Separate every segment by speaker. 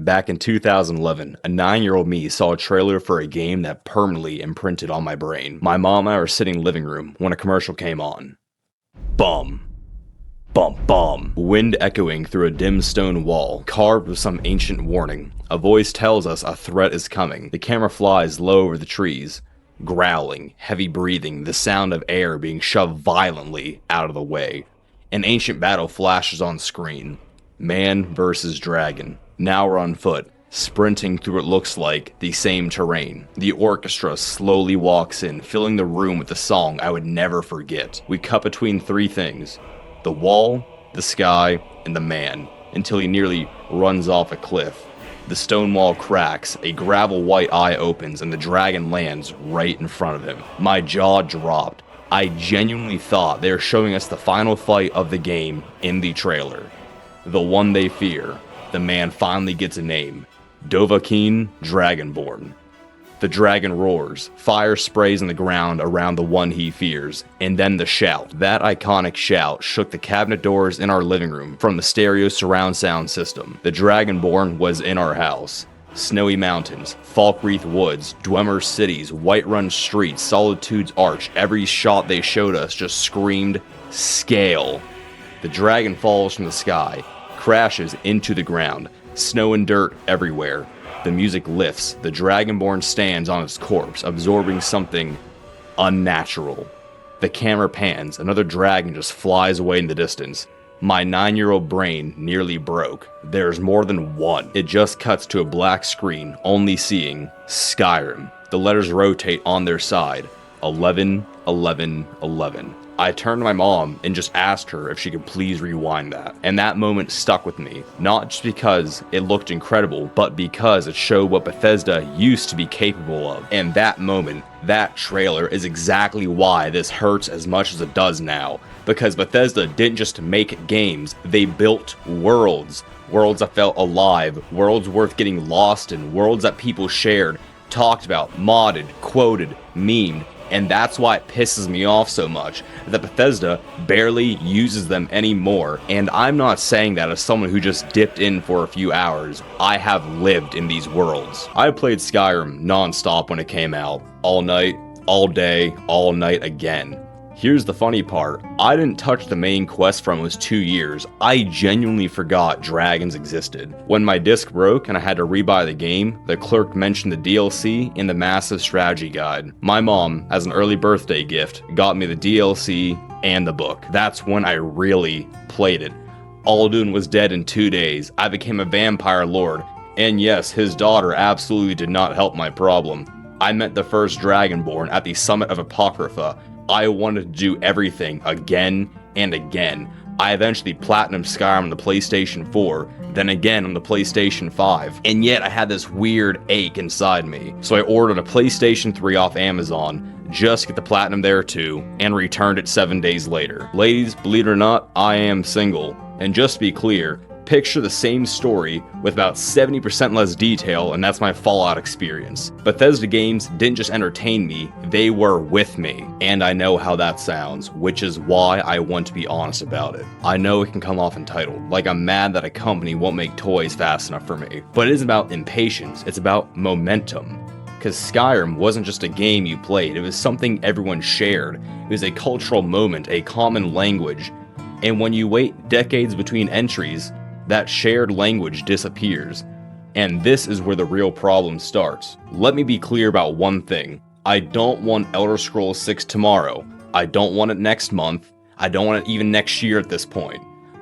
Speaker 1: Back in 2011, a 9-year-old me saw a trailer for a game that permanently imprinted on my brain. My mom and I were sitting in the living room when a commercial came on. Bum. Bum bum. Wind echoing through a dim stone wall, carved with some ancient warning. A voice tells us a threat is coming. The camera flies low over the trees. Growling, heavy breathing, the sound of air being shoved violently out of the way. An ancient battle flashes on screen. Man versus dragon. Now we're on foot, sprinting through what looks like the same terrain. The orchestra slowly walks in, filling the room with a song I would never forget. We cut between three things: the wall, the sky, and the man, until he nearly runs off a cliff. The stone wall cracks, a gravel white eye opens, and the dragon lands right in front of him. My jaw dropped. I genuinely thought they were showing us the final fight of the game in the trailer. The one they fear. The man finally gets a name. Dovahkiin Dragonborn. The dragon roars, fire sprays on the ground around the one he fears, and then the shout. That iconic shout shook the cabinet doors in our living room from the stereo surround sound system. The Dragonborn was in our house. Snowy mountains, Falkreath woods, Dwemer cities, Whiterun streets, Solitude's arch. Every shot they showed us just screamed scale. The dragon falls from the sky, crashes into the ground, snow and dirt everywhere. The music lifts, the Dragonborn stands on its corpse, absorbing something unnatural. The camera pans, another dragon just flies away in the distance. My 9-year-old brain nearly broke. There's more than one. It just cuts to a black screen, only seeing Skyrim. The letters rotate on their side. 11, 11, 11. I turned to my mom and just asked her if she could please rewind that. And that moment stuck with me, not just because it looked incredible, but because it showed what Bethesda used to be capable of. And that moment, that trailer, is exactly why this hurts as much as it does now. Because Bethesda didn't just make games, they built worlds. Worlds that felt alive, worlds worth getting lost in, worlds that people shared, talked about, modded, quoted, memed. And that's why it pisses me off so much, that Bethesda barely uses them anymore. And I'm not saying that as someone who just dipped in for a few hours. I have lived in these worlds. I played Skyrim non-stop when it came out. All night, all day, all night again. Here's the funny part, I didn't touch the main quest for almost 2 years. I genuinely forgot dragons existed. When my disc broke and I had to rebuy the game, the clerk mentioned the DLC in the massive strategy guide. My mom, as an early birthday gift, got me the DLC and the book. That's when I really played it. Alduin was dead in 2 days. I became a vampire lord. And yes, his daughter absolutely did not help my problem. I met the first Dragonborn at the Summit of Apocrypha. I wanted to do everything again and again. I eventually platinumed Skyrim on the PlayStation 4, then again on the PlayStation 5, and yet I had this weird ache inside me. So I ordered a PlayStation 3 off Amazon, just to get the platinum there too, and returned it 7 days later. Ladies, believe it or not, I am single. And just to be clear, picture the same story with about 70% less detail, and that's my Fallout experience. Bethesda games didn't just entertain me, they were with me. And I know how that sounds, which is why I want to be honest about it. I know it can come off entitled, like I'm mad that a company won't make toys fast enough for me. But it isn't about impatience, it's about momentum. Because Skyrim wasn't just a game you played, it was something everyone shared. It was a cultural moment, a common language. And when you wait decades between entries, that shared language disappears. And this is where the real problem starts. Let me be clear about one thing. I don't want Elder Scrolls 6 tomorrow. I don't want it next month. I don't want it even next year at this point.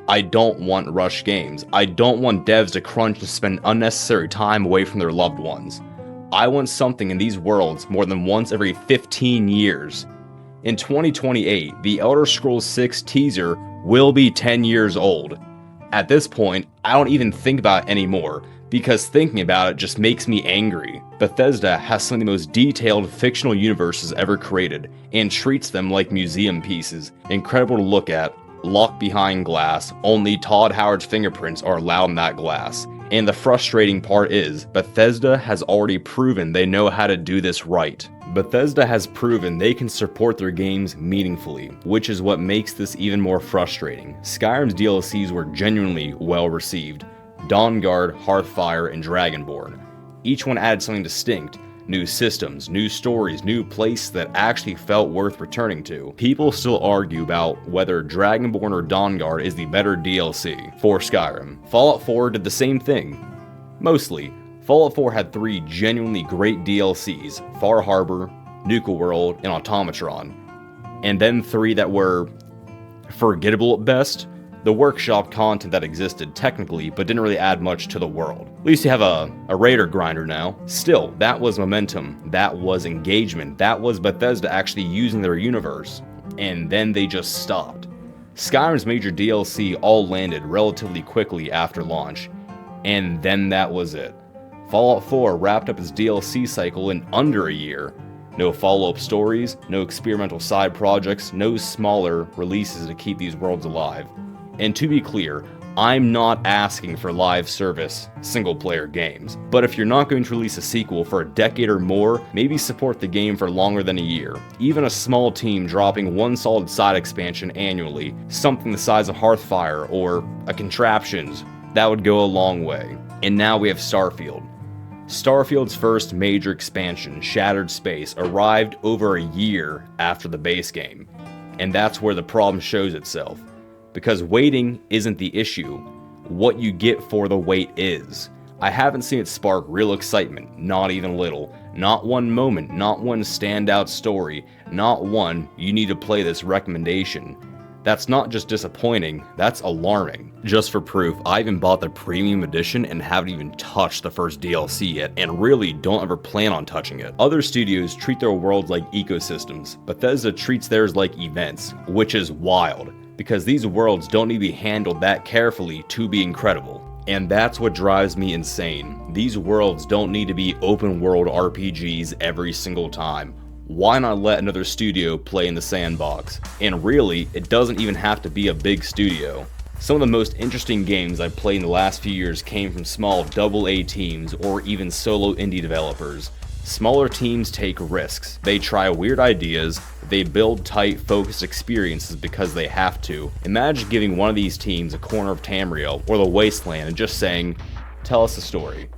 Speaker 1: I don't want rush games. I don't want devs to crunch and spend unnecessary time away from their loved ones. I want something in these worlds more than once every 15 years. In 2028, the Elder Scrolls 6 teaser will be 10 years old. At this point, I don't even think about it anymore, because thinking about it just makes me angry. Bethesda has some of the most detailed fictional universes ever created, and treats them like museum pieces, incredible to look at, locked behind glass, only Todd Howard's fingerprints are allowed in that glass. And the frustrating part is, Bethesda has already proven they know how to do this right. Bethesda has proven they can support their games meaningfully, which is what makes this even more frustrating. Skyrim's DLCs were genuinely well received. Dawnguard, Hearthfire, and Dragonborn. Each one added something distinct. New systems, new stories, new places that actually felt worth returning to. People still argue about whether Dragonborn or Dawnguard is the better DLC for Skyrim. Fallout 4 did the same thing. Mostly. Fallout 4 had 3 genuinely great DLCs, Far Harbor, Nuka World, and Automatron. And then 3 that were forgettable at best. The workshop content that existed technically, but didn't really add much to the world. At least you have a Raider grinder now. Still, that was momentum, that was engagement, that was Bethesda actually using their universe. And then they just stopped. Skyrim's major DLC all landed relatively quickly after launch, and then that was it. Fallout 4 wrapped up its DLC cycle in under a year. No follow-up stories, no experimental side projects, no smaller releases to keep these worlds alive. And to be clear, I'm not asking for live service single-player games, but if you're not going to release a sequel for a decade or more, maybe support the game for longer than a year. Even a small team dropping one solid side expansion annually, something the size of Hearthfire or a Contraptions, that would go a long way. And now we have Starfield. Starfield's first major expansion, Shattered Space, arrived over a year after the base game, and that's where the problem shows itself. Because waiting isn't the issue, what you get for the wait is. I haven't seen it spark real excitement, not even little. Not one moment, not one standout story, not one you need to play this recommendation. That's not just disappointing, that's alarming. Just for proof, I even bought the premium edition and haven't even touched the first DLC yet, and really don't ever plan on touching it. Other studios treat their worlds like ecosystems. Bethesda treats theirs like events, which is wild, because these worlds don't need to be handled that carefully to be incredible. And that's what drives me insane. These worlds don't need to be open world RPGs every single time. Why not let another studio play in the sandbox? And really, it doesn't even have to be a big studio. Some of the most interesting games I've played in the last few years came from small AA teams or even solo indie developers. Smaller teams take risks. They try weird ideas. They build tight, focused experiences because they have to. Imagine giving one of these teams a corner of Tamriel or the Wasteland and just saying, tell us a story.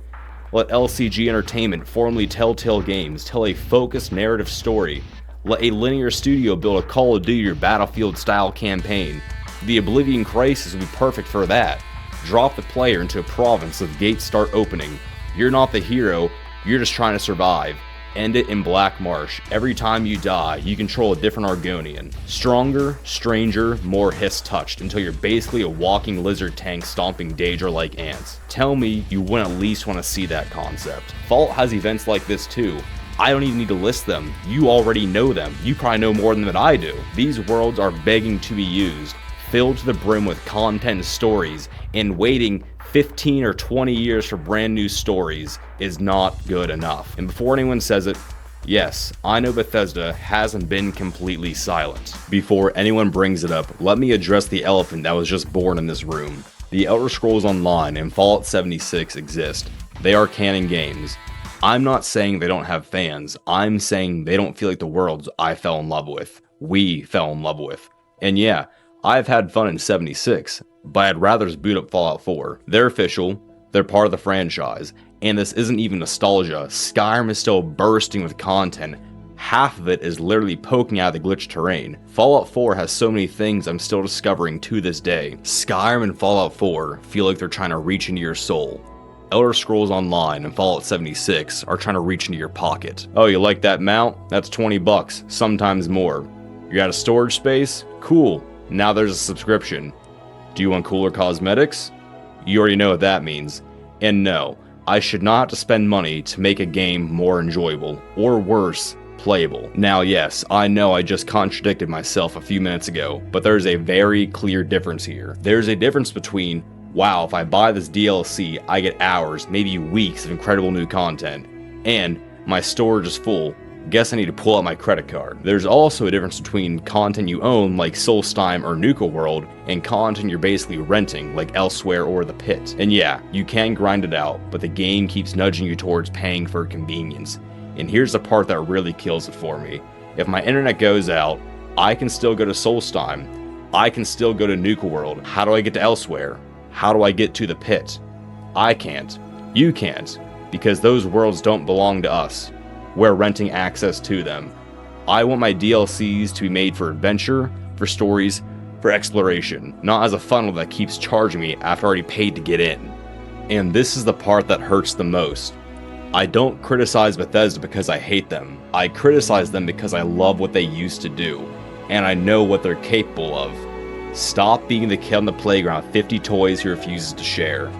Speaker 1: Let LCG Entertainment, formerly Telltale Games, tell a focused narrative story. Let a linear studio build a Call of Duty or Battlefield-style campaign. The Oblivion Crisis would be perfect for that. Drop the player into a province so the gates start opening. You're not the hero, you're just trying to survive. End it in Black Marsh. Every time you die, you control a different Argonian. Stronger, stranger, more hiss-touched, until you're basically a walking lizard tank stomping Daedra like ants. Tell me you wouldn't at least want to see that concept. Fallout has events like this too. I don't even need to list them. You already know them. You probably know more than I do. These worlds are begging to be used, filled to the brim with content and stories, and waiting 15 or 20 years for brand new stories is not good enough. And before anyone says it, yes, I know Bethesda hasn't been completely silent. Before anyone brings it up, let me address the elephant that was just born in this room. The Elder Scrolls Online and Fallout 76 exist. They are canon games. I'm not saying they don't have fans. I'm saying they don't feel like the worlds I fell in love with. We fell in love with. And yeah, I've had fun in 76, but I'd rather just boot up Fallout 4. They're official, they're part of the franchise, and this isn't even nostalgia. Skyrim is still bursting with content. Half of it is literally poking out of the glitched terrain. Fallout 4 has so many things I'm still discovering to this day. Skyrim and Fallout 4 feel like they're trying to reach into your soul. Elder Scrolls Online and Fallout 76 are trying to reach into your pocket. Oh, you like that mount? That's $20, sometimes more. You got a storage space? Cool. Now there's a subscription. Do you want cooler cosmetics? You already know what that means. And no, I should not have to spend money to make a game more enjoyable, or worse, playable. Now yes, I know I just contradicted myself a few minutes ago, but there's a very clear difference here. There's a difference between, wow, if I buy this DLC, I get hours, maybe weeks of incredible new content, and my storage is full. Guess I need to pull out my credit card. There's also a difference between content you own, like Solstheim or Nuka World, and content you're basically renting, like Elsewhere or The Pit. And yeah, you can grind it out, but the game keeps nudging you towards paying for convenience. And here's the part that really kills it for me. If my internet goes out, I can still go to Solstheim. I can still go to Nuka World. How do I get to Elsewhere? How do I get to The Pit? I can't. You can't. Because those worlds don't belong to us. We're renting access to them. I want my DLCs to be made for adventure, for stories, for exploration, not as a funnel that keeps charging me after I already paid to get in. And this is the part that hurts the most. I don't criticize Bethesda because I hate them. I criticize them because I love what they used to do, and I know what they're capable of. Stop being the kid on the playground with 50 toys he refuses to share.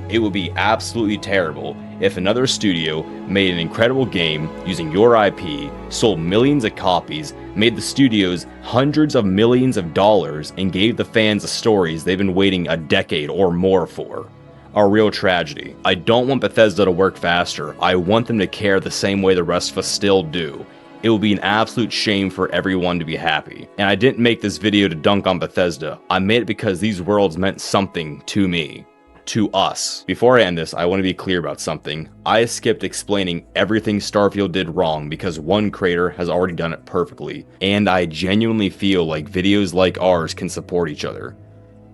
Speaker 1: It would be absolutely terrible if another studio made an incredible game using your IP, sold millions of copies, made the studios hundreds of millions of dollars, and gave the fans the stories they've been waiting a decade or more for. A real tragedy. I don't want Bethesda to work faster. I want them to care the same way the rest of us still do. It will be an absolute shame for everyone to be happy. And I didn't make this video to dunk on Bethesda. I made it because these worlds meant something to me. To us. Before I end this, I want to be clear about something. I skipped explaining everything Starfield did wrong because one creator has already done it perfectly, and I genuinely feel like videos like ours can support each other.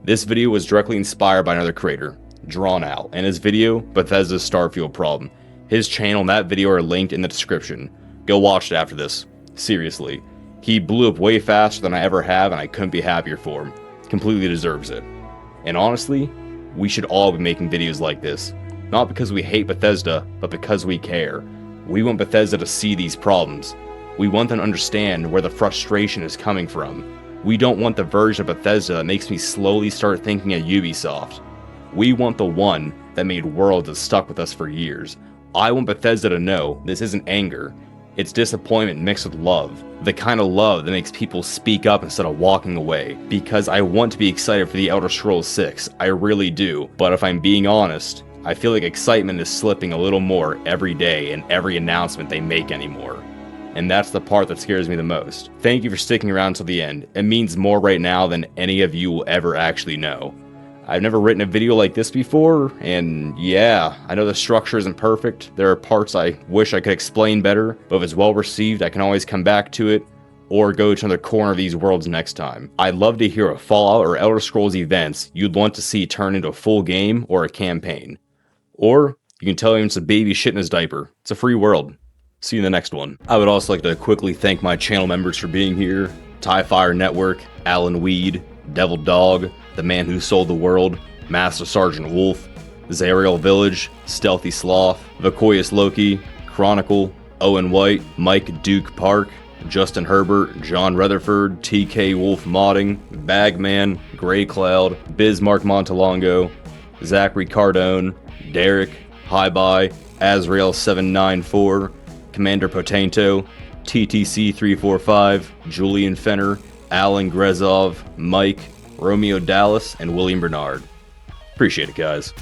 Speaker 1: This video was directly inspired by another creator, Drawn Out, and his video, Bethesda's Starfield Problem. His channel and that video are linked in the description. Go watch it after this. Seriously. He blew up way faster than I ever have, and I couldn't be happier for him. Completely deserves it. And honestly, we should all be making videos like this. Not because we hate Bethesda, but because we care. We want Bethesda to see these problems. We want them to understand where the frustration is coming from. We don't want the version of Bethesda that makes me slowly start thinking of Ubisoft. We want the one that made worlds that stuck with us for years. I want Bethesda to know this isn't anger. It's disappointment mixed with love. The kind of love that makes people speak up instead of walking away. Because I want to be excited for The Elder Scrolls 6. I really do. But if I'm being honest, I feel like excitement is slipping a little more every day in every announcement they make anymore. And that's the part that scares me the most. Thank you for sticking around till the end. It means more right now than any of you will ever actually know. I've never written a video like this before, and yeah, I know the structure isn't perfect. There are parts I wish I could explain better, but if it's well received, I can always come back to it, or go to another corner of these worlds next time. I'd love to hear of Fallout or Elder Scrolls events you'd want to see turn into a full game or a campaign. Or, you can tell him it's a baby shit in his diaper. It's a free world. See you in the next one. I would also like to quickly thank my channel members for being here. TIE Fire Network, Alan Weed, Devil Dog, The Man Who Sold the World, Master Sergeant Wolf, Zariel Village, Stealthy Sloth, Vakoyus Loki, Chronicle, Owen White, Mike Duke Park, Justin Herbert, John Rutherford, TK Wolf Modding, Bagman, Grey Cloud, Bismarck Montalongo, Zachary Cardone, Derek, Hi-Bye, Azrael794, Commander Potento, TTC345, Julian Fenner, Alan Grezov, Mike, Romeo Dallas, and William Bernard. Appreciate it, guys.